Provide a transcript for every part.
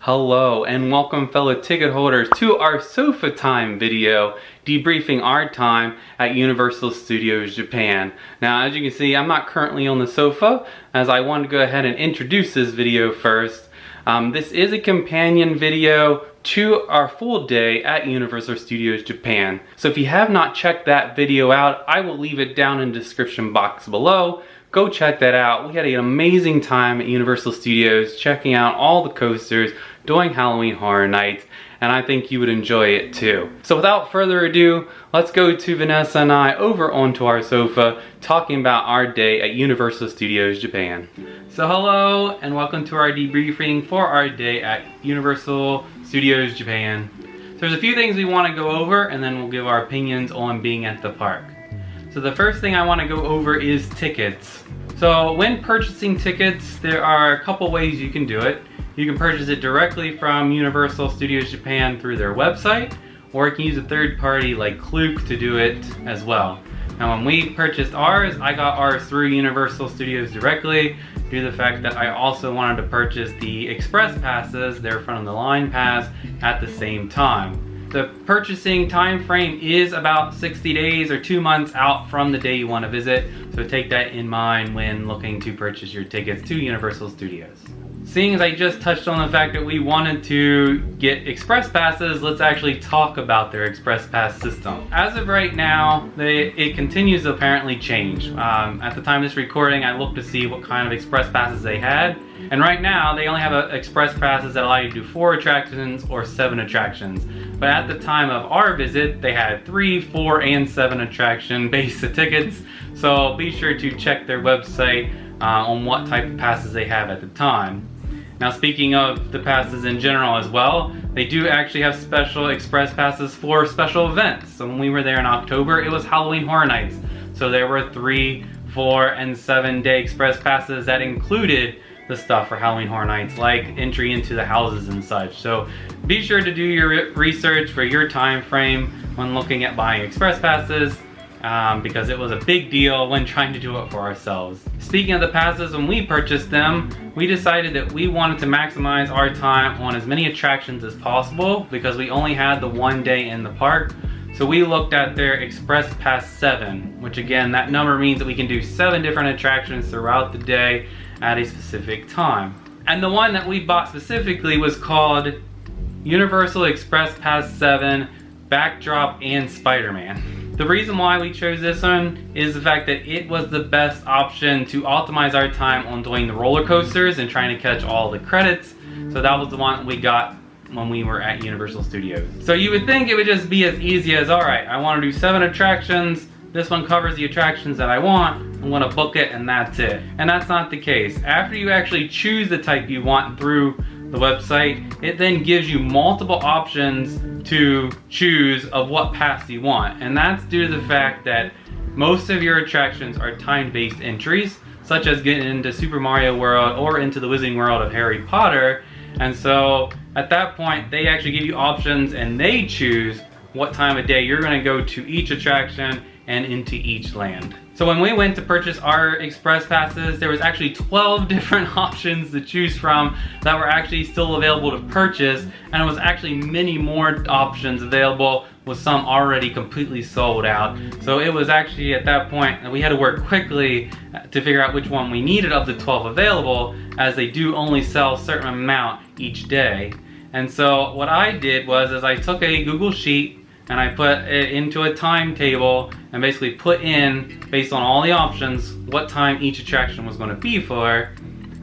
Hello and welcome fellow ticket holders to our sofa time video debriefing our time at Universal Studios Japan. Now as you can see, I'm not currently on the sofa as I wanted to go ahead and introduce this video first. This is a companion video to our full day at Universal Studios Japan. So if you have not checked that video out, I will leave it down in the description box below. Go check that out. We had an amazing time at Universal Studios checking out all the coasters during Halloween Horror Nights, and I think you would enjoy it too. So without further ado, let's go to Vanessa and I over onto our sofa talking about our day at Universal Studios Japan. So hello and welcome to our debriefing for our day at Universal Studios Japan. So there's a few things we want to go over and then we'll give our opinions on being at the park. So the first thing I want to go over is tickets. So when purchasing tickets, there are a couple ways you can do it. You can purchase it directly from Universal Studios Japan through their website, or you can use a third party like Klook to do it as well. Now when we purchased ours, I got ours through Universal Studios directly due to the fact that I also wanted to purchase the express passes, their front of the line pass, at the same time. The purchasing time frame is about 60 days or 2 months out from the day you want to visit, so take that in mind when looking to purchase your tickets to Universal Studios. Seeing as I just touched on the fact that we wanted to get express passes, let's actually talk about their express pass system. As of right now, it continues to apparently change. At the time of this recording, I looked to see what kind of express passes they had, and right now they only have express passes that allow you to do 4 attractions or 7 attractions. But at the time of our visit, they had 3, 4, and 7 attraction basic tickets, so be sure to check their website on what type of passes they have at the time. Now speaking of the passes in general as well, they do actually have special express passes for special events. So when we were there in October, it was Halloween Horror Nights. So there were 3, 4, and 7 day express passes that included the stuff for Halloween Horror Nights, like entry into the houses and such. So be sure to do your research for your time frame when looking at buying express passes. Because it was a big deal when trying to do it for ourselves. Speaking of the passes, when we purchased them, we decided that we wanted to maximize our time on as many attractions as possible because we only had the 1 day in the park. So we looked at their Express Pass 7, which again, that number means that we can do 7 different attractions throughout the day at a specific time. And the one that we bought specifically was called Universal Express Pass 7 Backdrop and Spider-Man. The reason why we chose this one is the fact that it was the best option to optimize our time on doing the roller coasters and trying to catch all the credits. So that was the one we got when we were at Universal Studios. So you would think it would just be as easy as, alright, I want to do 7 attractions, this one covers the attractions that I want, I'm going to book it and that's it. And that's not the case. After you actually choose the type you want through the website, it then gives you multiple options to choose of what pass you want, and that's due to the fact that most of your attractions are time-based entries, such as getting into Super Mario World or into the Wizarding World of Harry Potter. And so at that point they actually give you options and they choose what time of day you're going to go to each attraction and into each land. So when we went to purchase our express passes, there was actually 12 different options to choose from that were actually still available to purchase, and it was actually many more options available with some already completely sold out. So it was actually at that point that we had to work quickly to figure out which one we needed of the 12 available, as they do only sell a certain amount each day. And so what I did was I took a Google Sheet and I put it into a timetable and basically put in, based on all the options, what time each attraction was going to be for.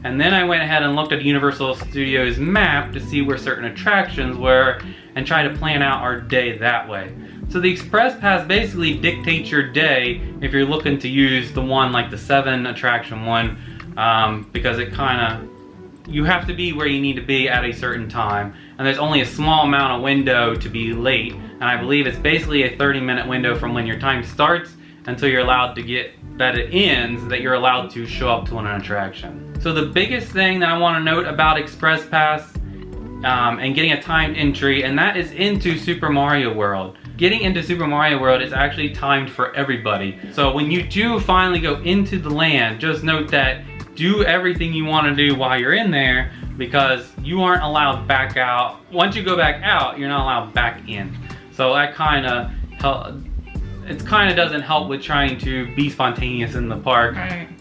And then I went ahead and looked at Universal Studios map to see where certain attractions were and try to plan out our day that way. So the Express Pass basically dictates your day if you're looking to use the one like the 7 attraction one, because it you have to be where you need to be at a certain time, and there's only a small amount of window to be late, and I believe it's basically a 30-minute window from when your time starts until you're allowed to get that it ends, that you're allowed to show up to an attraction. So the biggest thing that I want to note about Express Pass and getting a timed entry, and that is into Super Mario World. Getting into Super Mario World is actually timed for everybody. So when you do finally go into the land, just note that do everything you want to do while you're in there, because you aren't allowed back out. Once you go back out, you're not allowed back in. So that kind of doesn't help with trying to be spontaneous in the park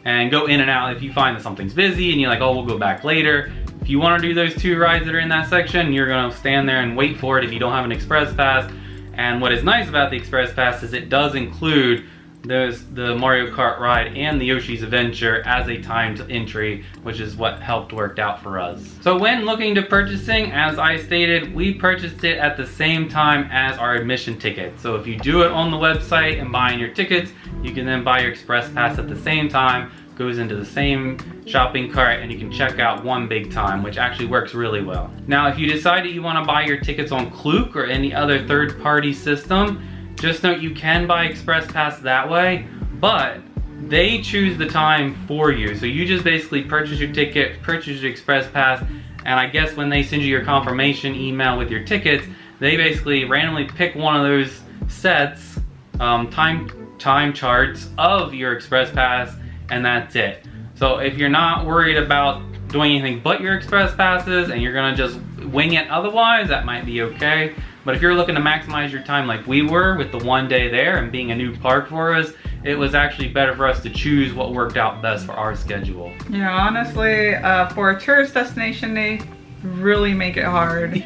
and go in and out if you find that something's busy and you're like, oh, we'll go back later. If you want to do those 2 rides that are in that section, you're going to stand there and wait for it if you don't have an express pass. And what is nice about the express pass is it does include the Mario Kart ride and the Yoshi's Adventure as a timed entry, which is what helped work out for us. So when looking to purchasing, as I stated, we purchased it at the same time as our admission ticket. So if you do it on the website and buying your tickets, you can then buy your express pass at the same time, goes into the same shopping cart, and you can check out one big time, which actually works really well. Now, if you decide that you want to buy your tickets on Klook or any other third-party system, just note you can buy express pass that way, but they choose the time for you. So you just basically purchase your ticket, purchase your express pass, and I guess when they send you your confirmation email with your tickets, they basically randomly pick one of those sets, time charts of your express pass, and that's it. So if you're not worried about doing anything but your express passes and you're gonna just wing it otherwise, that might be okay. But if you're looking to maximize your time like we were with the 1 day there and being a new park for us, it was actually better for us to choose what worked out best for our schedule. Yeah, honestly, for a tourist destination, they really make it hard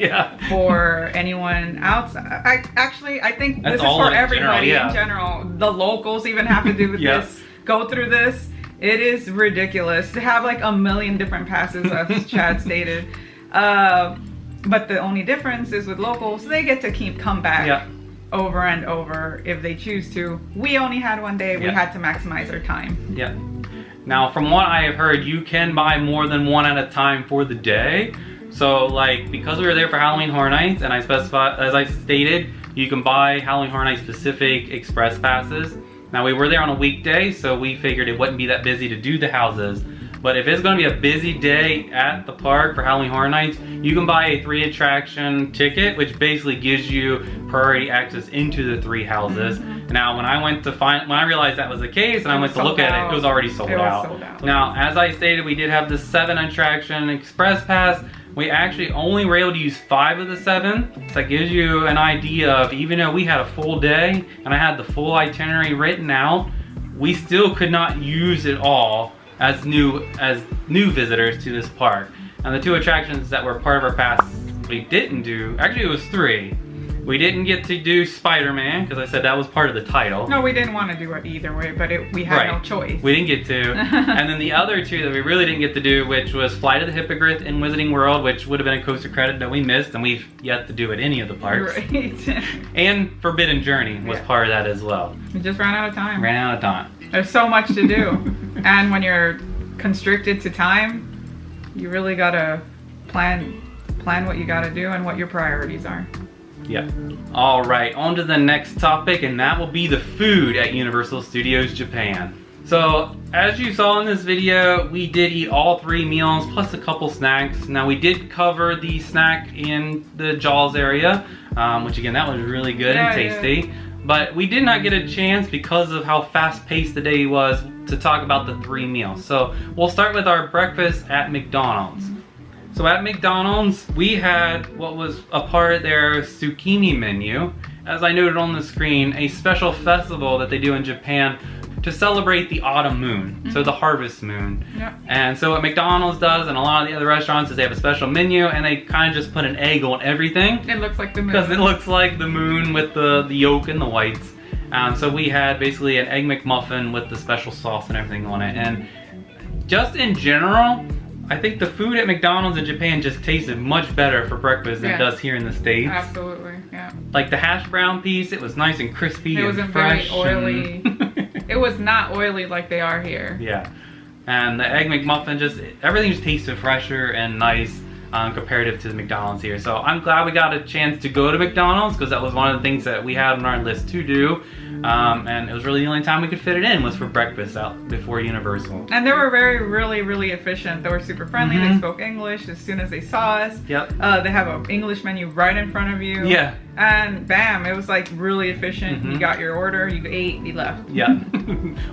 for anyone else. I think this is for everybody in general. The locals even have to do with this, go through this. It is ridiculous to have like a million different passes, as Chad stated. But the only difference is with locals, they get to come back over and over if they choose to. We only had 1 day. We had to maximize our time. Yeah. Now, from what I have heard, you can buy more than one at a time for the day. So, like, because we were there for Halloween Horror Nights, and as I stated, you can buy Halloween Horror Nights specific express passes. Now, we were there on a weekday, so we figured it wouldn't be that busy to do the houses. But if it's going to be a busy day at the park for Halloween Horror Nights, you can buy a 3 attraction ticket, which basically gives you priority access into the 3 houses. Now, when I realized that was the case and I went to look at it, it was already sold out. Now, as I stated, we did have the 7 attraction express pass. We actually only were able to use 5 of the 7. So that gives you an idea of, even though we had a full day and I had the full itinerary written out, we still could not use it all as new visitors to this park. And the 2 attractions that were part of our pass we didn't do, actually it was 3. We didn't get to do Spider-Man, because I said that was part of the title. No, we didn't want to do it either way, but we had no choice. We didn't get to. And then the other 2 that we really didn't get to do, which was Flight of the Hippogriff in Wizarding World, which would have been a coaster credit that we missed, and we've yet to do at any of the parks. And Forbidden Journey was part of that as well. We just ran out of time. Ran out of time. There's so much to do. And when you're constricted to time, you really gotta plan what you gotta do and what your priorities are. Yeah. All right, on to the next topic, and that will be the food at Universal Studios Japan. So, as you saw in this video, we did eat all 3 meals plus a couple snacks. Now, we did cover the snack in the Jaws area, which again, that was really good and tasty. But we did not get a chance, because of how fast-paced the day was, to talk about the 3 meals. So we'll start with our breakfast at McDonald's. So at McDonald's, we had what was a part of their Tsukimi menu. As I noted on the screen, a special festival that they do in Japan to celebrate the autumn moon, so the harvest moon. And so what McDonald's does, and a lot of the other restaurants, is they have a special menu, and they kind of just put an egg on everything. It looks like the moon. Because it looks like the moon with the yolk and the whites. So we had basically an Egg McMuffin with the special sauce and everything on it. And just in general, I think the food at McDonald's in Japan just tasted much better for breakfast than it does here in the States. Absolutely, yeah. Like the hash brown piece, it was nice and crispy and fresh. It wasn't very oily. It was not oily like they are here. Yeah. And the Egg McMuffin, everything just tasted fresher and nice comparative to the McDonald's here. So I'm glad we got a chance to go to McDonald's, because that was one of the things that we had on our list to do. And it was really the only time we could fit it in was for breakfast out before Universal. And they were really efficient. They were super friendly. They spoke English as soon as they saw us. They have an English menu right in front of you. And bam, it was like really efficient. You got your order, you ate, you left. Yeah,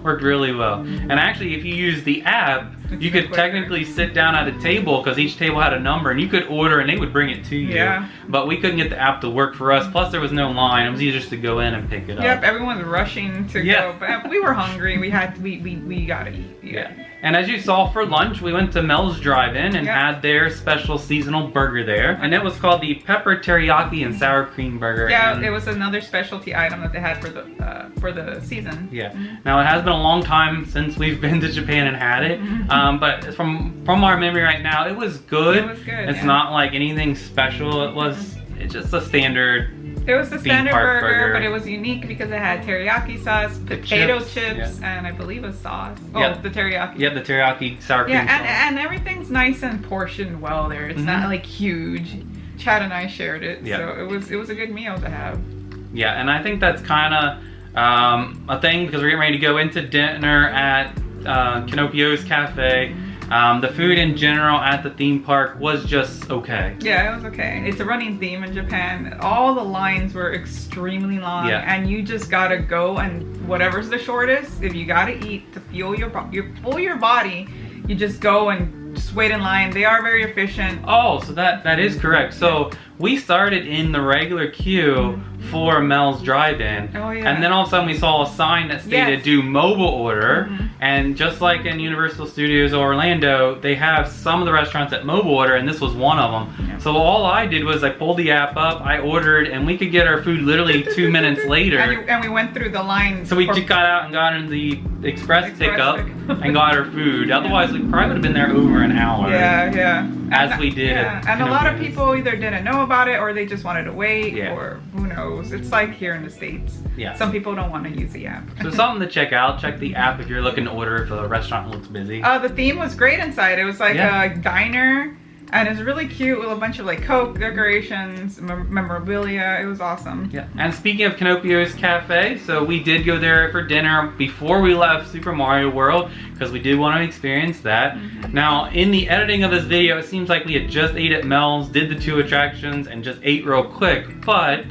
worked really well. And actually, if you use the app, you could technically sit down at a table because each table had a number, and you could order and they would bring it to you. Yeah. But we couldn't get the app to work for us. Plus, there was no line. It was easy just to go in and pick it up. Yep, everyone's rushing to go. But if we were hungry, we gotta eat. Yeah. And as you saw for lunch, we went to Mel's Drive-In and had their special seasonal burger there. And it was called the pepper teriyaki and sour cream burger. Yeah, it was another specialty item that they had for the season. Yeah. Now it has been a long time since we've been to Japan and had it. But from our memory right now, it was good. It was good. It's not like anything special. It's just a standard. It was the standard burger, but it was unique because it had teriyaki sauce, potato chips, and I believe a sauce. Oh, the teriyaki. Yeah, the teriyaki sour cream sauce. And everything's nice and portioned well there. It's not like huge. Chad and I shared it, so it was a good meal to have. Yeah, and I think that's kind of a thing because we're getting ready to go into dinner at Kinopio's Cafe. The food in general at the theme park was just okay. Yeah, it was okay. It's a running theme in Japan. All the lines were extremely long, and you just gotta go, and whatever's the shortest, if you gotta eat to fuel your body, you just go and just wait in line. They are very efficient. Oh, so that is correct. So we started in the regular queue for Mel's Drive-In. Oh, yeah. And then all of a sudden we saw a sign that stated do mobile order. And just like in Universal Studios Orlando, they have some of the restaurants that mobile order, and this was one of them. Yeah. So all I did was I pulled the app up, I ordered, and we could get our food literally 2 minutes later. And we went through the line. So we just got out and got in the express pickup and got our food. Otherwise, we probably would have been there over an hour. Yeah. As we did. Yeah. And a lot of people either didn't know about it or they just wanted to wait, or who knows. It's like here in the States. Yeah. Some people don't want to use the app. So something to check out. Check the app if you're looking to order if the restaurant looks busy. The theme was great inside. It was like a diner, and it was really cute with a bunch of like Coke decorations, memorabilia. It was awesome. Yeah. And speaking of Kinopio's Cafe, so we did go there for dinner before we left Super Mario World because we did want to experience that. Now, in the editing of this video, it seems like we had just ate at Mel's, did the 2 attractions, and just ate real quick, but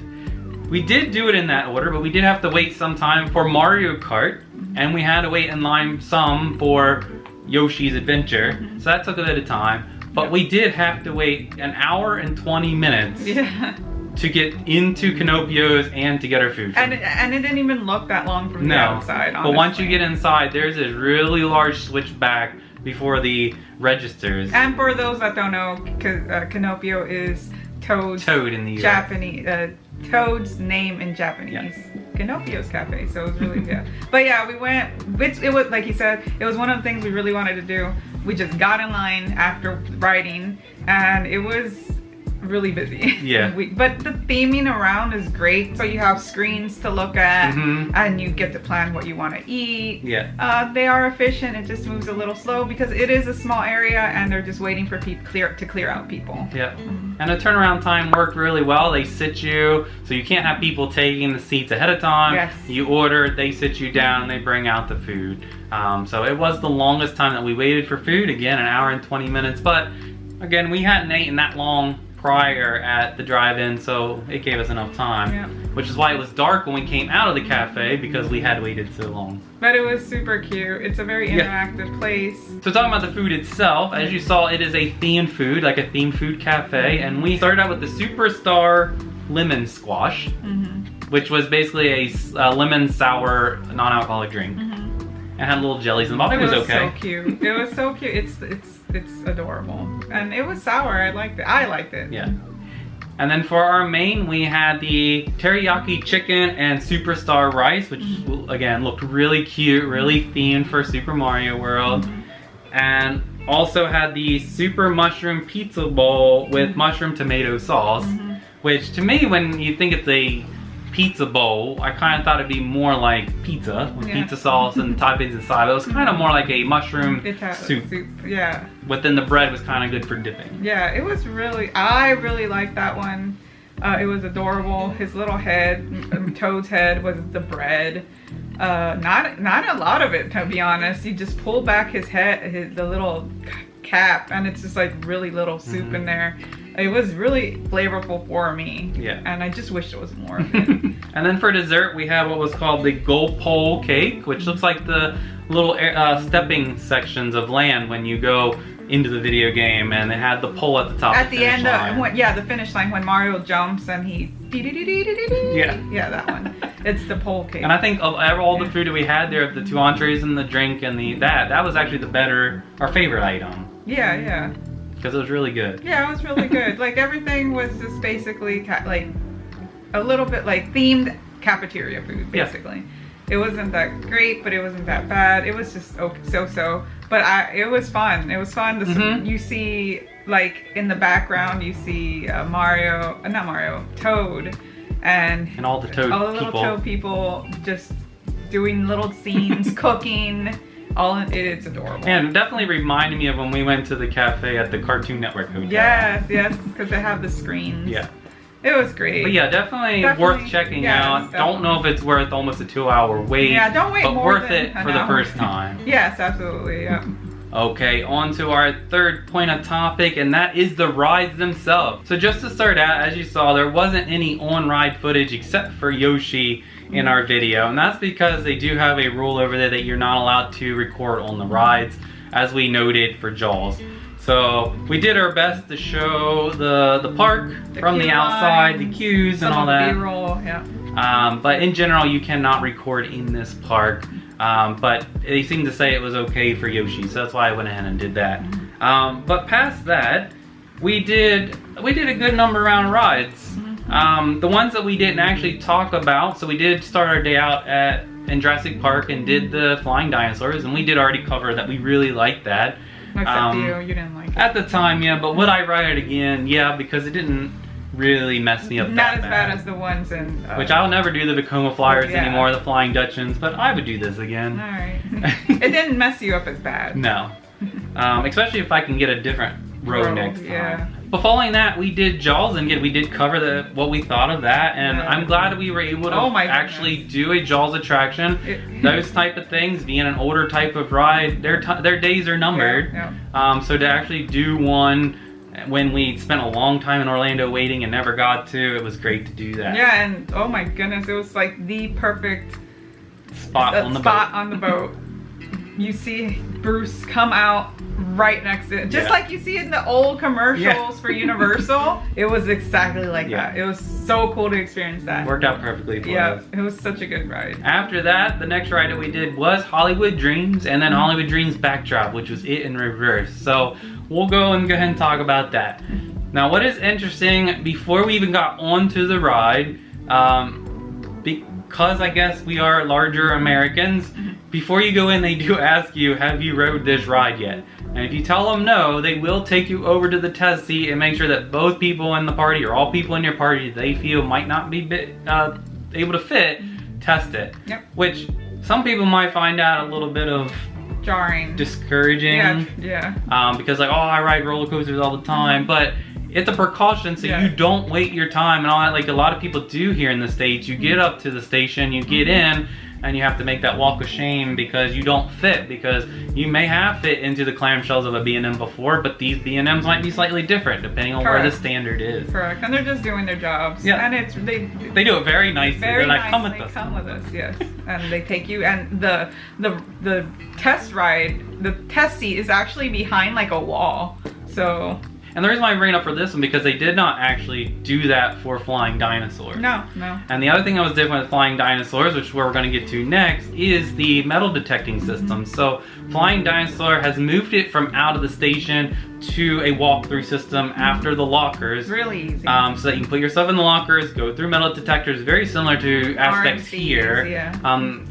we did do it in that order, but we did have to wait some time for Mario Kart, and we had to wait in line some for Yoshi's Adventure, so that took a bit of time. But we did have to wait an hour and 20 minutes to get into Kinopio's and to get our food. And it didn't even look that long from the outside, honestly. But once you get inside, there's this really large switchback before the registers. And for those that don't know, Kinopio is Toad's in the Japanese, Toad's name in Japanese. Kinopio's Cafe, so it was really good. But yeah, we went, it was, like he said, it was one of the things we really wanted to do. We just got in line after riding, and it was really busy. Yeah. But the theming around is great, so you have screens to look at, and you get to plan what you want to eat. Yeah. They are efficient. It just moves a little slow because it is a small area, and they're just waiting for people to clear out people. Yeah. And the turnaround time worked really well. They sit you, so you can't have people taking the seats ahead of time. Yes. You order, they sit you down, they bring out the food. So it was the longest time that we waited for food. Again, an hour and 20 minutes. But again, we hadn't eaten that long prior at the drive-in, so it gave us enough time, which is why it was dark when we came out of the cafe because we had waited so long. But it was super cute. It's a very interactive place. So talking about the food itself, as you saw, it is a themed food, like a themed food cafe, and we started out with the Superstar Lemon Squash, which was basically a lemon sour non-alcoholic drink. It had little jellies in the bottom. It was okay. So cute. It was so cute. It's adorable. And it was sour. I liked it. Yeah. And then for our main, we had the teriyaki chicken and superstar rice, which again looked really cute, really themed for Super Mario World. And also had the super mushroom pizza bowl with mushroom tomato sauce, which to me, when you think it's a pizza bowl, I kind of thought it'd be more like pizza with pizza sauce and toppings inside. It was kind of more like a mushroom soup. Yeah. But then the bread was kind of good for dipping. Yeah, it was really, I really liked that one. It was adorable. His little head, Toad's head, was the bread. Not a lot of it, to be honest. You just pull back his head, the little cap, and it's just like really little soup in there. it was really flavorful for me. Yeah. And I just wish there was more of it. And then for dessert, we have what was called the gold pole cake, which looks like the little stepping sections of land when you go into the video game, and it had the pole at the top. At the end of the finish line when Mario jumps and he yeah, that one. It's the pole cake. And I think of all the food that we had there, the 2 entrees and the drink and that was actually our favorite item. Yeah. Because it was really good. Yeah, it was really good. Like everything was just basically like a little bit like themed cafeteria food, basically. Yeah. It wasn't that great, but it wasn't that bad. It was just so. But it was fun. It was fun. You see, like in the background, you see Toad, and all the Toad all the little Toad people just doing little scenes, cooking. It's adorable. And it definitely reminded me of when we went to the cafe at the Cartoon Network Hotel. Yes, because they have the screens. Yeah. It was great. But yeah, definitely worth checking out. Don't know if it's worth almost a 2-hour wait. Yeah, don't wait more worth it for the first time. Yes, absolutely. Yeah. Okay, on to our third point of topic, and that is the rides themselves. So just to start out, as you saw, there wasn't any on-ride footage except for Yoshi in our video, and that's because they do have a rule over there that you're not allowed to record on the rides, as we noted for Jaws. So we did our best to show the park from the outside, the queues and all that. B-roll, yeah. But in general, you cannot record in this park. But they seemed to say it was okay for Yoshi, so that's why I went ahead and did that. But past that, we did a good number around rides. The ones that we didn't actually talk about, so we did start our day out in Jurassic Park and did the flying dinosaurs, and we did already cover that we really liked that. Except you didn't like it. At the time, yeah, but would I ride it again? Yeah, because it didn't really mess me up that bad. Not as bad as the ones in... Which I'll never do the Vekoma Flyers anymore, the Flying Dutchmans, but I would do this again. Alright. It didn't mess you up as bad. No. Especially if I can get a different road next time. Yeah. But following that, we did Jaws, and we did cover what we thought of that, and I'm glad that we were able to actually do a Jaws attraction. Those type of things, being an older type of ride, their days are numbered. So to actually do one when we spent a long time in Orlando waiting and never got to, it was great to do that. Yeah, and oh my goodness, it was like the perfect spot on the boat. You see Bruce come out right next to it. Just like you see in the old commercials for Universal. It was exactly like that. It was so cool to experience that. Worked out perfectly for us. Yeah, it was such a good ride. After that, the next ride that we did was Hollywood Dreams, and then Hollywood Dreams Backdrop, which was it in reverse. So we'll go ahead and talk about that. Now, what is interesting, before we even got onto the ride, because I guess we are larger Americans, before you go in, they do ask you, have you rode this ride yet? And if you tell them no, they will take you over to the test seat and make sure that both people in the party, or all people in your party they feel might not be able to fit, test it. Yep. Which some people might find out a little bit of jarring, discouraging. Yeah. Because like, oh, I ride roller coasters all the time, but it's a precaution so you don't wait your time and all that, like a lot of people do here in the States. You get up to the station, you get in, and you have to make that walk of shame because you don't fit, because you may have fit into the clamshells of a B&M before, but these B&Ms might be slightly different depending on where the standard is. Correct, and they're just doing their jobs. Yeah. And it's they do it very nicely. They're like, come with us. Come with us, yes. And they take you, and the test ride, the test seat is actually behind like a wall. So and the reason why I bring it up for this one, because they did not actually do that for Flying Dinosaurs. No. And the other thing that was different with Flying Dinosaurs, which is where we're going to get to next, is the metal detecting system. So Flying Dinosaur has moved it from out of the station to a walk-through system after the lockers. Really easy. So that you can put yourself in the lockers, go through metal detectors, very similar to aspects here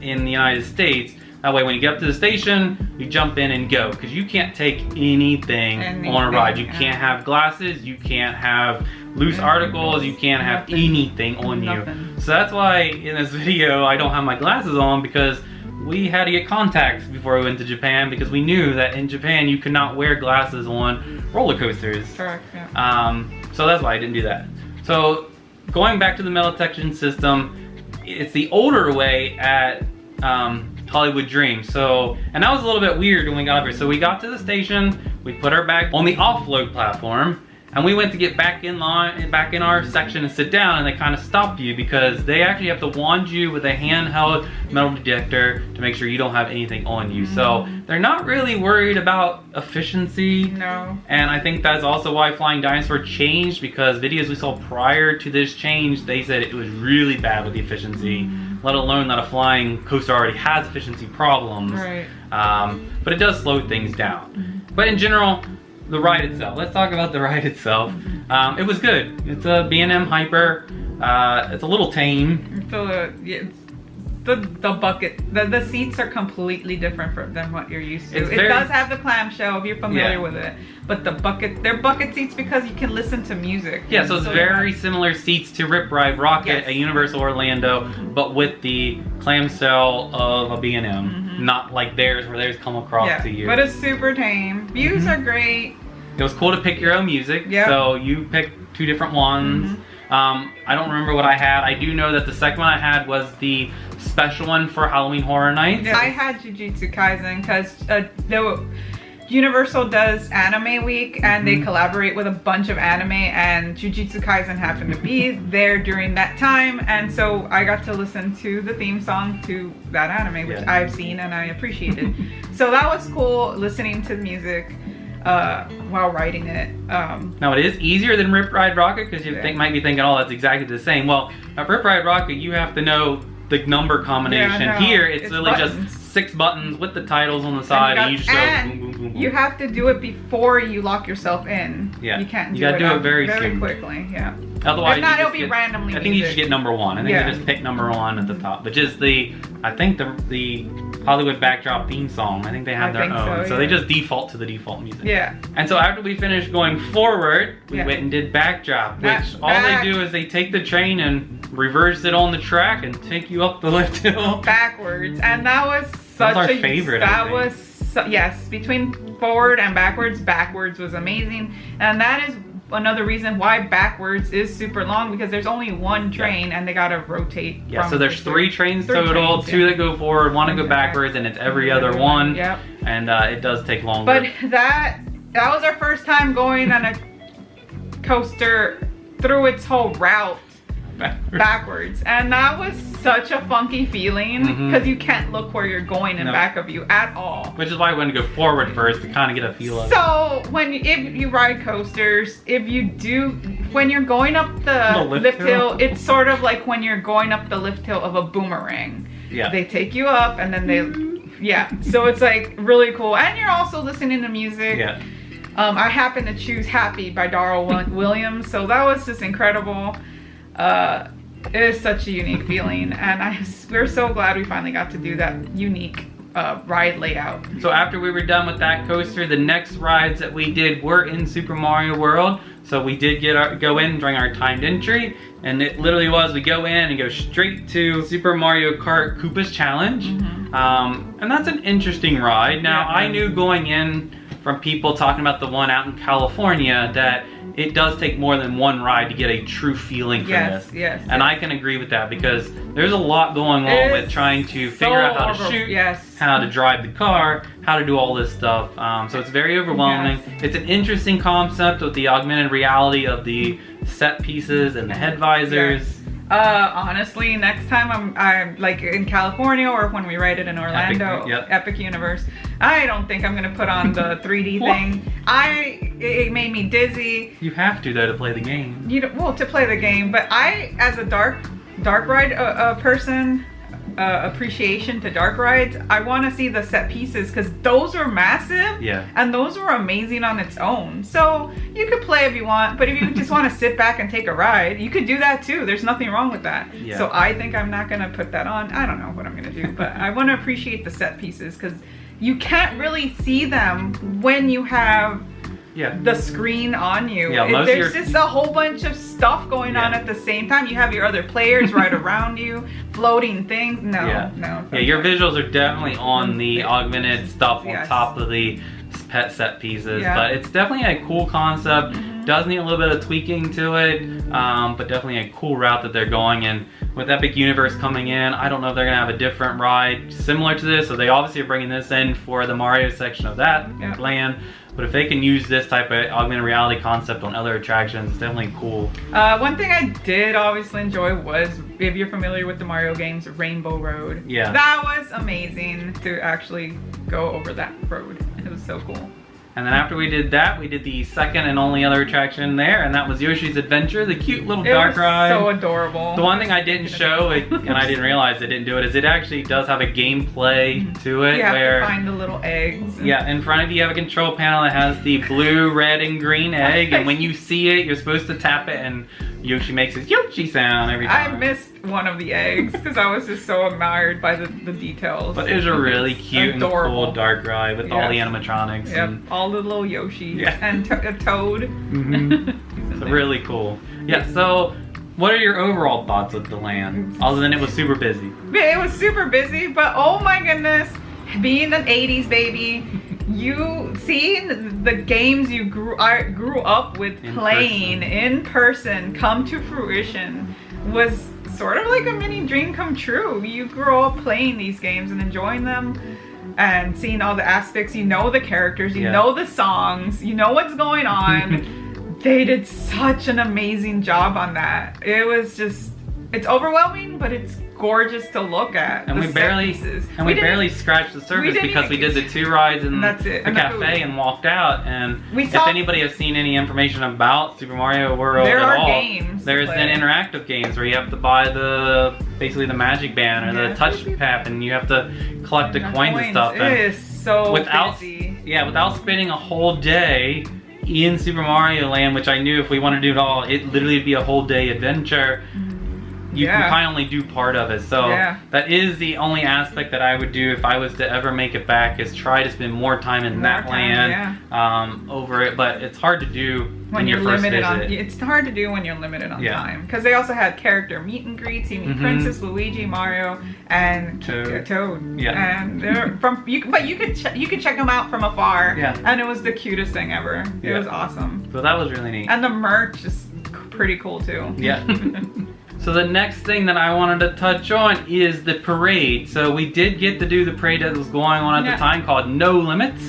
in the United States. That way when you get up to the station, you jump in and go, because you can't take anything on a ride. You can't have glasses, you can't have loose articles, you can't have anything on you. So that's why in this video I don't have my glasses on, because we had to get contacts before we went to Japan, because we knew that in Japan you could not wear glasses on roller coasters. Correct, yeah. So that's why I didn't do that. So going back to the metal detection system, it's the older way at Hollywood Dreams. So, and that was a little bit weird when we got up here. So we got to the station, we put our bag on the offload platform, And we went to get back in line, back in our section and sit down, and they kind of stopped you because they actually have to wand you with a handheld metal detector to make sure you don't have anything on you. So they're not really worried about efficiency. No. And I think that's also why Flying Dinosaur changed, because videos we saw prior to this change, they said it was really bad with the efficiency, let alone that a flying coaster already has efficiency problems. Right. But it does slow things down. But in general, the ride itself. Let's talk about the ride itself. It was good. It's a B&M Hyper. It's a little tame. The bucket, the seats are completely different than what you're used to. It does have the clamshell if you're familiar with it, but they're bucket seats because you can listen to music. Yeah, so it's very similar seats to Rip Ride Rocket at Universal Orlando, but with the clamshell of a B&M, not like theirs where theirs come across to you. But it's super tame. Views are great. It was cool to pick your own music, so you picked 2 different ones. I don't remember what I had. I do know that the second one I had was the special one for Halloween Horror Nights. I had Jujutsu Kaisen because Universal does Anime Week and they collaborate with a bunch of anime, and Jujutsu Kaisen happened to be there during that time, and so I got to listen to the theme song to that anime, which I've seen and I appreciated. So that was cool, listening to the music while riding it. Now it is easier than Rip Ride Rocket because you might be thinking, oh, that's exactly the same. Well, at Rip Ride Rocket, you have to know the number combination. Here, it's really buttons. Just 6 buttons with the titles on the side, and you just go boom, boom, boom, boom. You have to do it before you lock yourself in. Yeah, you can't. You gotta do it very quickly. Yeah. Otherwise, if not, it'll be randomly. I think you should get number 1. I think you just pick number 1 at the top, but just the Hollywood backdrop theme song. I think they have their own, so they just default to the default music. Yeah. And so after we finished going forward, we went and did backdrop, which all they do is they take the train and reverse it on the track and take you up the lift hill backwards, and that was such our favorite. That was yes, between forward and backwards was amazing, and that is another reason why backwards is super long, because there's only one train and they gotta rotate. Yeah, so there's 3 trains total, 2 that go forward, 1 to go backwards, and it's every other one. Yep. And it does take longer. But that was our first time going on a coaster through its whole route backwards, and that was such a funky feeling because you can't look where you're going in back of you at all. Which is why I went to go forward first to kind of get a feel of it. So if you ride coasters, when you're going up the lift hill, it's sort of like when you're going up the lift hill of a boomerang. Yeah. They take you up and then so it's like really cool, and you're also listening to music. Yeah. I happened to choose Happy by Darrell Williams, so that was just incredible. It is such a unique feeling, and we're so glad we finally got to do that unique ride layout. So after we were done with that coaster, the next rides that we did were in Super Mario World. So we did go in during our timed entry, and it literally was, we go in and go straight to Super Mario Kart Koopa's Challenge. And that's an interesting ride. Now, I knew going in from people talking about the one out in California that it does take more than one ride to get a true feeling for this. And I can agree with that, because there's a lot going on with trying to figure out how to shoot, how to drive the car, how to do all this stuff. So it's very overwhelming. It's an interesting concept with the augmented reality of the set pieces and the head visors. Honestly, next time I'm like in California, or when we ride it in Orlando, Epic Universe, I don't think I'm gonna put on the 3D thing. It made me dizzy. You have to, though, to play the game. To play the game, but I, as a dark ride person, appreciation to dark rides, I want to see the set pieces, because those are massive, and those were amazing on its own. So you could play if you want, but if you just want to sit back and take a ride, you could do that too. There's nothing wrong with that. So I think I'm not gonna put that on. I don't know what I'm gonna do, but I want to appreciate the set pieces, because you can't really see them when you have the screen on you. There's just a whole bunch of stuff going on at the same time. You have your other players right around you, floating things. No. Your visuals are definitely on the augmented stuff on top of the pet set pieces, but it's definitely a cool concept. Does need a little bit of tweaking to it, but definitely a cool route that they're going in. With Epic Universe coming in, I don't know if they're gonna have a different ride similar to this, so they obviously are bringing this in for the Mario section of that land. but if they can use this type of augmented reality concept on other attractions, it's definitely cool. One thing I did obviously enjoy was, if you're familiar with the Mario games, Rainbow Road. Yeah. That was amazing to actually go over that road. It was so cool. And then after we did that, we did the second and only other attraction there, and that was Yoshi's Adventure, the cute little dark ride. So adorable. The one thing I didn't show, and I didn't realize they didn't do it, is it actually does have a gameplay to it. You have to find the little eggs. Yeah, in front of you have a control panel that has the blue, red, and green egg, and when you see it, you're supposed to tap it, and Yoshi makes his Yoshi sound every time. I missed one of the eggs because I was just so admired by the details. But it was a really cute and cool dark ride with all the animatronics. Yep, and all the little Yoshi and a toad. It's really cool. Yeah, so what are your overall thoughts of the land? Other than it was super busy. It was super busy, but oh my goodness, being an 80s baby, you seeing the games you grew up with playing in person come to fruition was sort of like a mini dream come true. You grow up playing these games and enjoying them and seeing all the aspects. You know the characters, you know the songs, you know what's going on. They did such an amazing job on that. It was just, it's overwhelming, but it's gorgeous to look at. And we barely scratched the surface because we did the 2 rides in the cafe and walked out. And if anybody has seen any information about Super Mario World at all, there's an interactive games where you have to buy basically the magic band or the touch pad, and you have to collect the coins and stuff. It is so busy. Yeah, without spending a whole day in Super Mario Land, which I knew if we wanted to do it all, it literally would be a whole day adventure. You can kind of only do part of it, so that is the only aspect that I would do if I was to ever make it back, is try to spend more time in that land over it. But it's hard to do when you're limited on. It's hard to do when you're limited on time, because they also had character meet and greets. You meet Princess, Luigi, Mario, and Toad. Yeah, and they're but you could check them out from afar. Yeah, and it was the cutest thing ever. It was awesome. So that was really neat. And the merch is pretty cool too. Yeah. So the next thing that I wanted to touch on is the parade. So we did get to do the parade that was going on at the time called No Limits.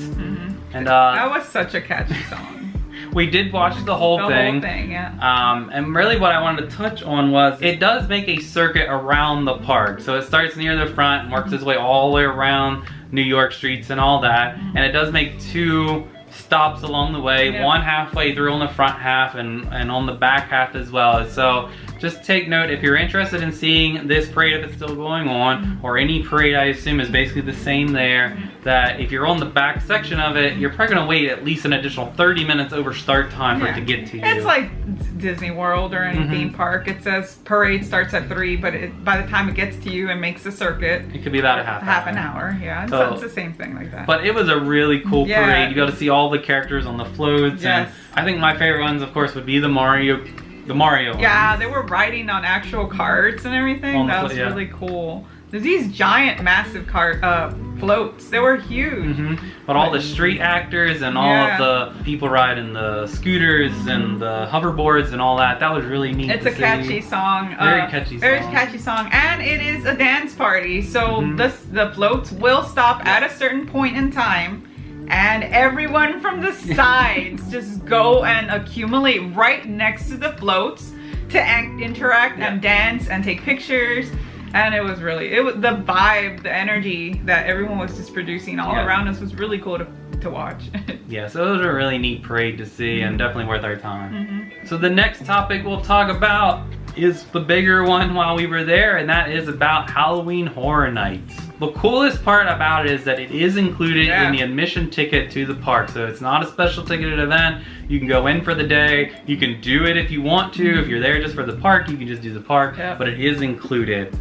And that was such a catchy song. We did watch the whole thing. And really what I wanted to touch on was it does make a circuit around the park. So it starts near the front and works its way all the way around New York streets and all that. And it does make 2 stops along the way, one halfway through on the front half and on the back half as well. So just take note, if you're interested in seeing this parade if it's still going on, or any parade I assume is basically the same there, that if you're on the back section of it, you're probably going to wait at least an additional 30 minutes over start time for it to get to you. It's like Disney World or any theme park. It says parade starts at 3, but by the time it gets to you and makes the circuit, it could be about a half an hour. Yeah, so it's the same thing like that. But it was a really cool parade. You got to see all the characters on the floats. And I think my favorite ones, of course, would be the Mario ones. They were riding on actual carts and everything. That was really cool. There's these giant, massive floats. They were huge. But all the street actors and all of the people riding the scooters and the hoverboards and all that, that was really neat. It's a catchy song. Very catchy song. Very catchy song. And it is a dance party. So the floats will stop at a certain point in time. And everyone from the sides just go and accumulate right next to the floats to interact and dance and take pictures. And it was the vibe, the energy that everyone was just producing all around us was really cool to watch. Yeah, so it was a really neat parade to see and definitely worth our time. So the next topic we'll talk about is the bigger one while we were there, and that is about Halloween Horror Nights. The coolest part about it is that it is included in the admission ticket to the park. So it's not a special ticketed event. You can go in for the day. You can do it if you want to. If you're there just for the park, you can just do the park, but it is included.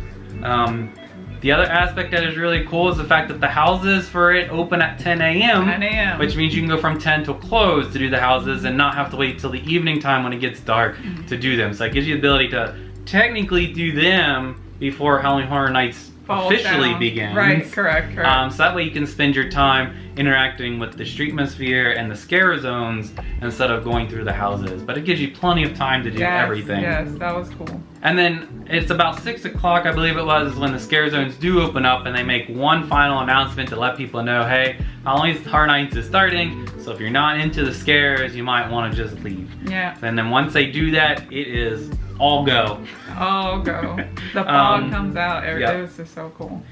The other aspect that is really cool is the fact that the houses for it open at 10 a.m. Which means you can go from 10 till close to do the houses and not have to wait till the evening time when it gets dark to do them. So it gives you the ability to technically do them before Halloween Horror Nights officially begins. Right, correct. So that way you can spend your time interacting with the streetmosphere and the scare zones instead of going through the houses. But it gives you plenty of time to do everything. Yes, that was cool. And then it's about 6 o'clock, I believe it was, is when the scare zones do open up and they make one final announcement to let people know, hey, Halloween Horror Nights is starting, so if you're not into the scares, you might want to just leave. Yeah. And then once they do that, it is all go. All go. The fog comes out. It was just so cool.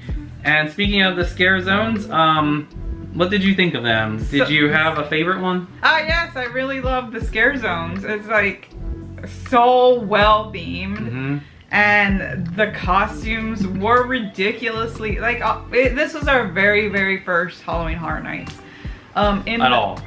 And speaking of the scare zones, what did you think of them? Did you have a favorite one? Yes, I really love the scare zones. It's like so well themed. And the costumes were ridiculously, like, this was our very, very first Halloween Horror Nights. At all,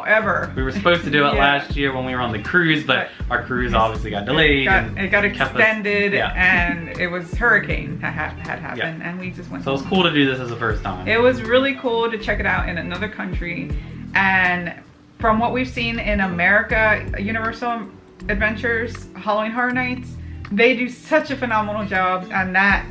ever. We were supposed to do it last year when we were on the cruise, but our cruise obviously got delayed. It got extended, and it was hurricane that had happened, and we just went. So it was cool to do this as a first time. It was really cool to check it out in another country, and from what we've seen in America, Universal Adventures Halloween Horror Nights, they do such a phenomenal job, and that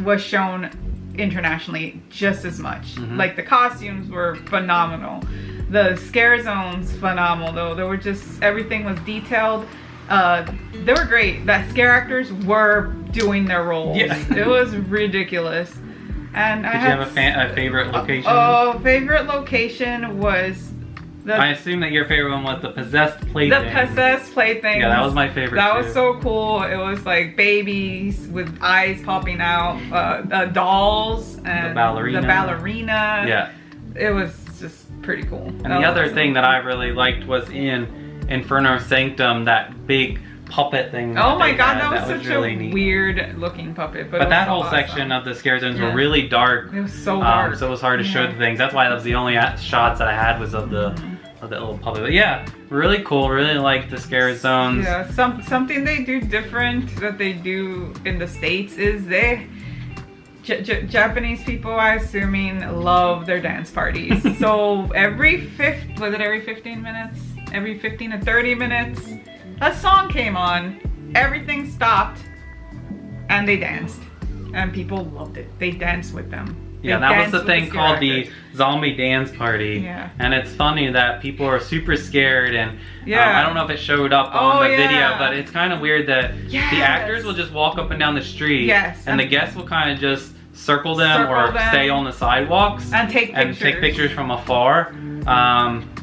was shown internationally just as much. Like, the costumes were phenomenal, the scare zones phenomenal, though they were just, everything was detailed. They were great. That scare actors were doing their roles. It was ridiculous. And did you have a favorite location? Favorite location was I assume that your favorite one was the possessed plaything. The possessed plaything. Yeah, that was my favorite. That was so cool. It was like babies with eyes popping out, dolls, and the ballerina. Yeah. It was just pretty cool. And the other thing that I really liked was in Inferno Sanctum, that big puppet thing. Oh my god, that was such really neat. Weird looking puppet. But that whole section of the scare zones were really dark. It was so dark. So it was hard to show the things. That's why that was the only shots that I had was of the little puppet. But yeah, really cool. Really like the scare zones. Yeah, something they do different that they do in the States is Japanese people, I'm assuming, love their dance parties. So every 15 minutes, every 15 to 30 minutes, a song came on, everything stopped, and they danced. And people loved it. They danced with them. Yeah, that was the thing called the zombie dance party. Yeah. And it's funny that people are super scared, and I don't know if it showed up on the video, but it's kind of weird that the actors will just walk up and down the street, and the guests will kind of just circle them stay on the sidewalks and take pictures from afar.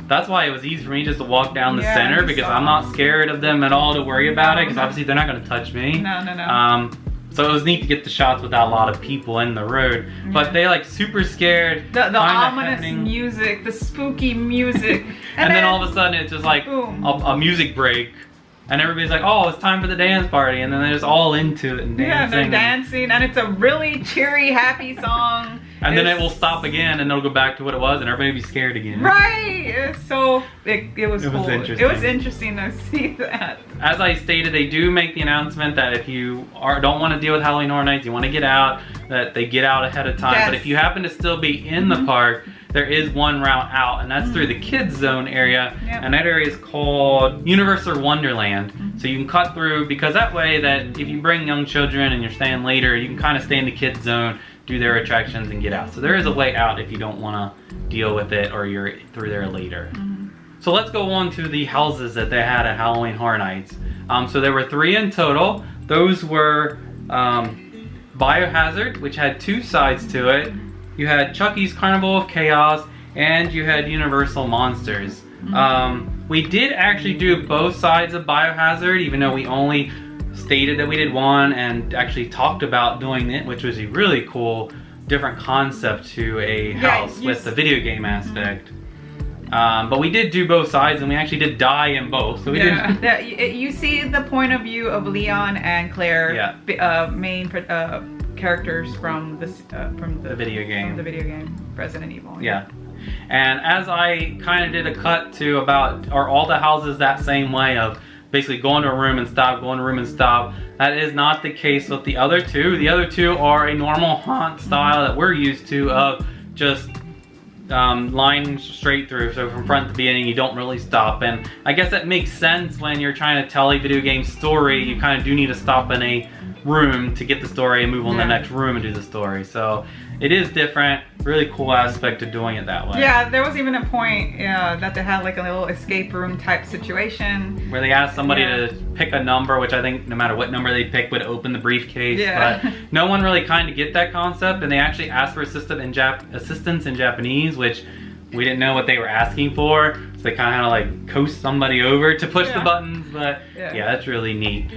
That's why it was easy for me just to walk down the center, because I'm not scared of them at all to worry about it, because obviously they're not going to touch me. No. So it was neat to get the shots without a lot of people in the road. But they like super scared. The ominous music, the spooky music. and then all of a sudden it's just like a music break. And everybody's like, oh, it's time for the dance party. And then they're just all into it and dancing. Yeah, they're dancing. And it's a really cheery, happy song. And then it will stop again and it'll go back to what it was and everybody will be scared again. Right! So it was cool. Interesting. It was interesting to see that. As I stated, they do make the announcement that if you don't want to deal with Halloween Horror Nights, you want to get out, that they get out ahead of time. But if you happen to still be in the park, there is one route out, and that's through the kids zone area. And that area is called Universal Wonderland. So you can cut through, because that way that if you bring young children and you're staying later, you can kind of stay in the kids zone, do their attractions, and get out. So there is a way out if you don't want to deal with it or you're through there later. So let's go on to the houses that they had at Halloween Horror Nights. So there were 3 in total. Those were Biohazard, which had 2 sides to it. You had Chucky's Carnival of Chaos, and you had Universal Monsters. We did actually do both sides of Biohazard, even though we only stated that we did one and actually talked about doing it, which was a really cool, different concept to a house with the video game aspect. But we did do both sides, and we actually did die in both. So we did. You see the point of view of Leon and Claire, main characters from the video game. From the video game Resident Evil. Yeah. And as I kind of did a cut to are all the houses that same way of basically going to a room and stop, going to a room and stop. That is not the case with the other 2. The other 2 are a normal haunt style that we're used to of just line straight through. So from front to beginning, you don't really stop. And I guess that makes sense when you're trying to tell a video game story. You kind of do need to stop in a room to get the story and move on to the next room and do the story. So it is different. Really cool aspect of doing it that way. Yeah, there was even a point that they had like a little escape room type situation. Where they asked somebody to pick a number, which I think no matter what number they picked would open the briefcase. Yeah. But no one really kind of get that concept, and they actually asked for assistance in Japanese, which we didn't know what they were asking for. So they kind of like coast somebody over to push the buttons, but yeah, that's really neat.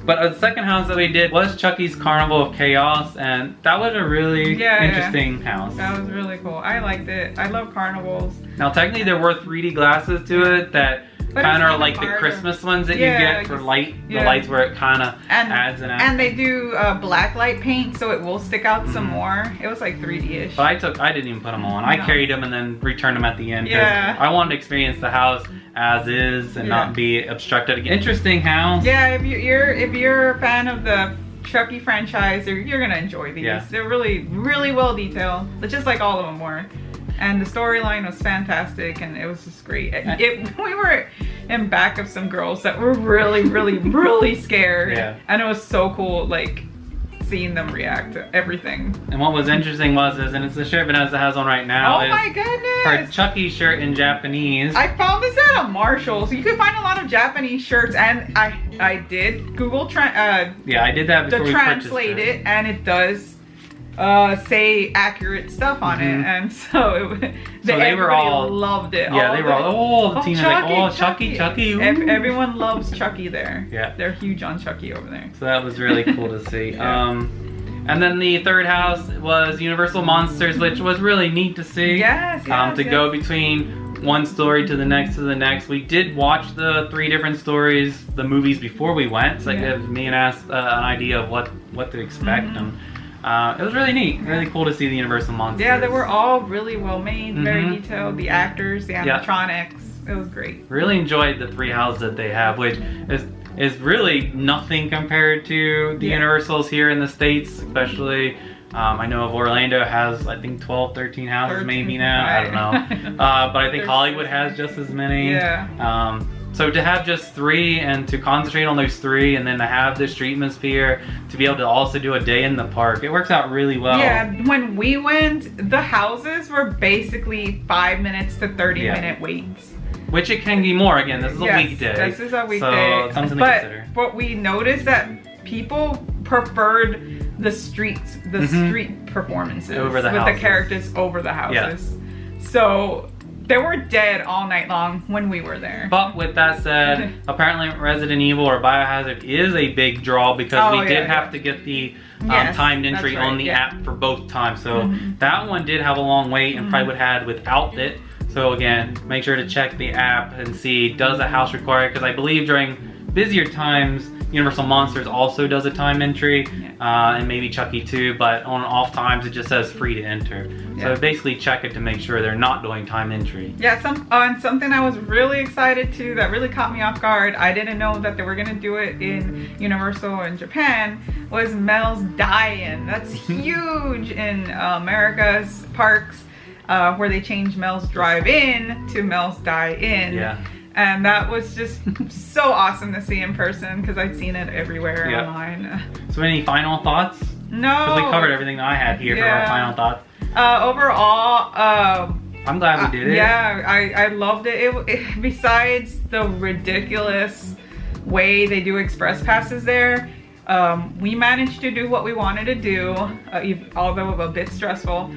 But the second house that we did was Chucky's Carnival of Chaos, and that was a really interesting house. That was really cool. I liked it. I love carnivals. Now technically there were 3D glasses to it that kind of are like the Christmas ones that you get for light, the lights where it kind of adds an And they do black light paint, so it will stick out some more. It was like 3D-ish. But I didn't even put them on. I carried them and then returned them at the end because I wanted to experience the house as is and not be obstructed again. Interesting house. Yeah, if you're a fan of the Chucky franchise, you're gonna enjoy these. Yeah. They're really, really well detailed, just like all of them were. And the storyline was fantastic, and it was just great. We were in back of some girls that were really, really, really scared. Yeah. And it was so cool, like, seeing them react to everything. And what was interesting and it's the shirt Vanessa has on right now. Oh my goodness! Her Chucky shirt in Japanese. I found this at a Marshall, so you can find a lot of Japanese shirts, and I did Google I did that before we translate it, and it does say accurate stuff on it, and so they were all loved it. Yeah, they were all the team like, Chucky. Everyone loves Chucky there. Yeah, they're huge on Chucky over there. So that was really cool to see. And then the third house was Universal Monsters, which was really neat to see. To go between one story to the next. We did watch the 3 different stories, the movies before we went, so it gave me and Ass an idea of what to expect. And it was really neat, really cool to see the Universal Monsters. Yeah, they were all really well made, very detailed. The actors, the animatronics, it was great. Really enjoyed the 3 houses that they have, which is really nothing compared to the Universals here in the States, especially. I know of Orlando has, I think, 12, 13 houses maybe now. I don't know. But I think Hollywood has just as many. Yeah. So to have just 3 and to concentrate on those 3 and then to have this Streetmosphere, to be able to also do a day in the park, it works out really well. Yeah, when we went, the houses were basically 5 minutes to 30-minute waits. Which it can be more. Again, this is a weekday. This is a weekday. So something to consider. But we noticed that people preferred the street performances over the with houses. The characters over the houses. So they were dead all night long when we were there. But with that said, apparently Resident Evil or Biohazard is a big draw because we did have to get the timed entry on the app for both times. So that one did have a long wait and probably would have had without it. So again, make sure to check the app and see, does a house require it? Because I believe during busier times, Universal Monsters also does a time entry, and maybe Chucky too, but on off times it just says free to enter. So basically check it to make sure they're not doing time entry. Yeah, something I was really excited to, that really caught me off guard, I didn't know that they were gonna do it in Universal in Japan, was Mel's Die-In. That's huge in America's parks, where they changed Mel's Drive-In to Mel's Die-In. Yeah. And that was just so awesome to see in person because I'd seen it everywhere online. So any final thoughts? No. Because we covered everything that I had here for our final thoughts. Overall, I'm glad we did it. Yeah, I loved it. Besides the ridiculous way they do express passes there, we managed to do what we wanted to do, although a bit stressful.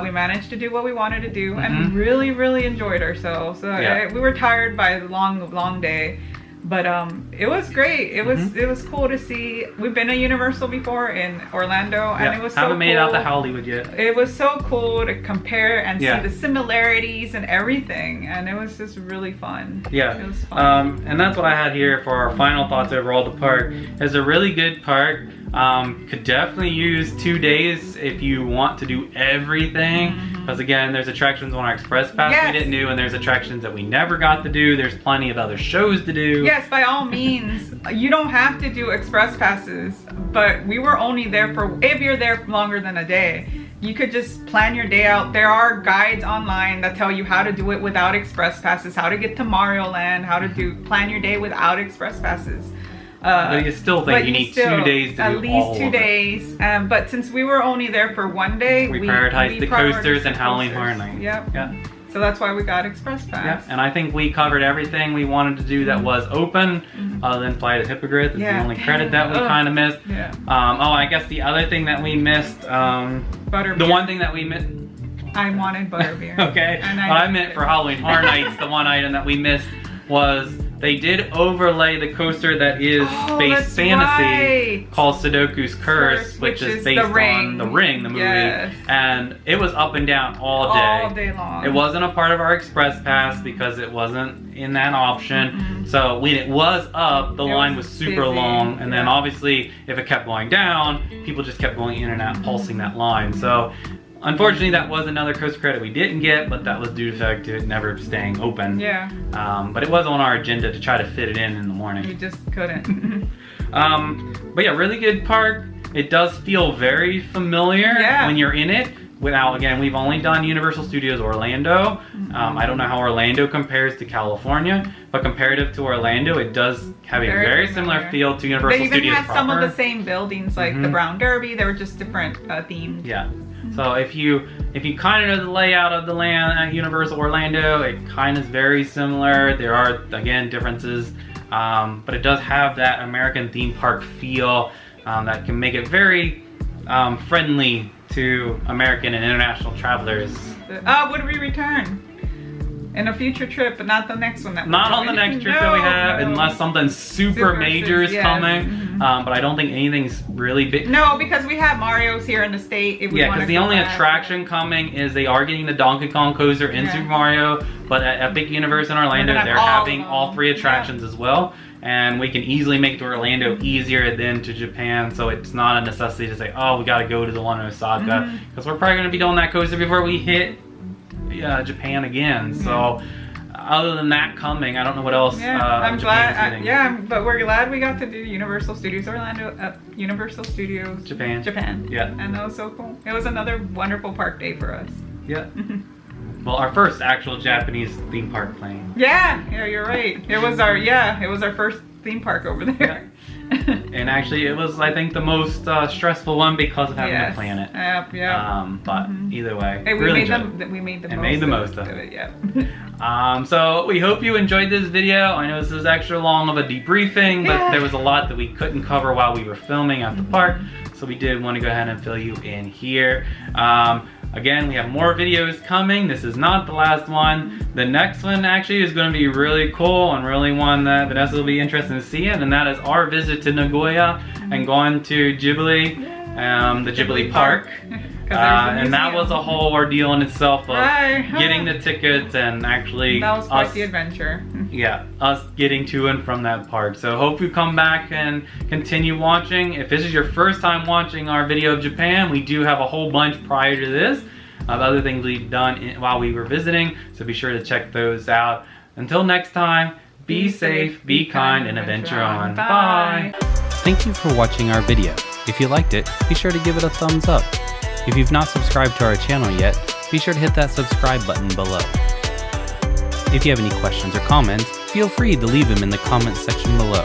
We managed to do what we wanted to do and really, really enjoyed ourselves. We were tired by the long day, but it was great. It was cool to see. We've been to Universal before in Orlando, and it was so cool. Haven't made it out to Hollywood yet. It was so cool to compare and see the similarities and everything, and it was just really fun. Yeah, it was fun. And that's what I had here for our final thoughts overall. The park is a really good park. Could definitely use 2 days if you want to do everything. Because again, there's attractions on our Express Pass we didn't do, and there's attractions that we never got to do. There's plenty of other shows to do. Yes, by all means, you don't have to do Express Passes, but we were only there for, if you're there longer than a day, you could just plan your day out. There are guides online that tell you how to do it without Express Passes, how to get to Mario Land, how to plan your day without Express Passes. But you still think you need 2 days to do all of it. At least 2 days. But since we were only there for 1 day, we prioritized the coasters and Halloween Horror Night. Yep. Yeah. So that's why we got Express Pass. Yeah, and I think we covered everything we wanted to do that was open, other than Flight of Hippogriff. It's the only credit that we kind of missed. Yeah. Oh, I guess the other thing that we missed, Butterbeer. the one thing that we missed. I wanted butterbeer. Okay, what I meant for Halloween Horror Nights, the one item that we missed was they did overlay the coaster that is Space Fantasy called Sudoku's Curse, which is based on The Ring, the movie. Yes. And it was up and down all day. All day long. It wasn't a part of our Express Pass because it wasn't in that option. So when it was up, the line was super long. And then obviously, if it kept going down, people just kept going in and out, pulsing that line. So unfortunately, that was another coaster credit we didn't get, but that was due to the fact to it never staying open. Yeah. But it was on our agenda to try to fit it in the morning. We just couldn't. But yeah, really good park. It does feel very familiar when you're in it. Without, again, we've only done Universal Studios Orlando. I don't know how Orlando compares to California, but comparative to Orlando, it does have a very similar feel to Universal Studios proper. They even had some of the same buildings, like the Brown Derby. They were just different themed. Yeah. So if you kind of know the layout of the land at Universal Orlando, it kind of is very similar. There are, again, differences, but it does have that American theme park feel that can make it very friendly to American and international travelers. Would we return? In a future trip, but not the next one. Not on the next trip that we have, unless something super major is coming. But I don't think anything's really big. No, because we have Mario's here in the state. If we because the only attraction coming is they are getting the Donkey Kong coaster in Super Mario, but at Epic Universe in Orlando, they're having all 3 attractions as well. And we can easily make it to Orlando easier than to Japan, so it's not a necessity to say, oh, we gotta go to the one in Osaka, because we're probably gonna be doing that coaster before we hit Japan again. So other than that coming, I don't know what else. I'm glad. But we're glad we got to do Universal Studios Orlando, Universal Studios Japan. Yeah, and that was so cool. It was another wonderful park day for us. Yeah. Well, our first actual Japanese theme park playing. Yeah, you're right. It was our first theme park over there. And actually, it was, I think, the most stressful one because of having to plan it. But either way, hey, we made the most of it. So we hope you enjoyed this video. I know this is extra long of a debriefing, but there was a lot that we couldn't cover while we were filming at the park, so we did want to go ahead and fill you in here. Again, we have more videos coming. This is not the last one. The next one actually is going to be really cool and really one that Vanessa will be interested in seeing, and that is our visit to Nagoya and going to Ghibli, the Ghibli Park. And that was a whole ordeal in itself of getting the tickets and actually that was quite the adventure. Yeah, us getting to and from that park. So hope you come back and continue watching. If this is your first time watching our video of Japan, we do have a whole bunch prior to this of other things we've done while we were visiting, so be sure to check those out. Until next time, be safe, be kind, and adventure on. Bye! Thank you for watching our video. If you liked it, be sure to give it a thumbs up. If you've not subscribed to our channel yet, be sure to hit that subscribe button below. If you have any questions or comments, feel free to leave them in the comments section below.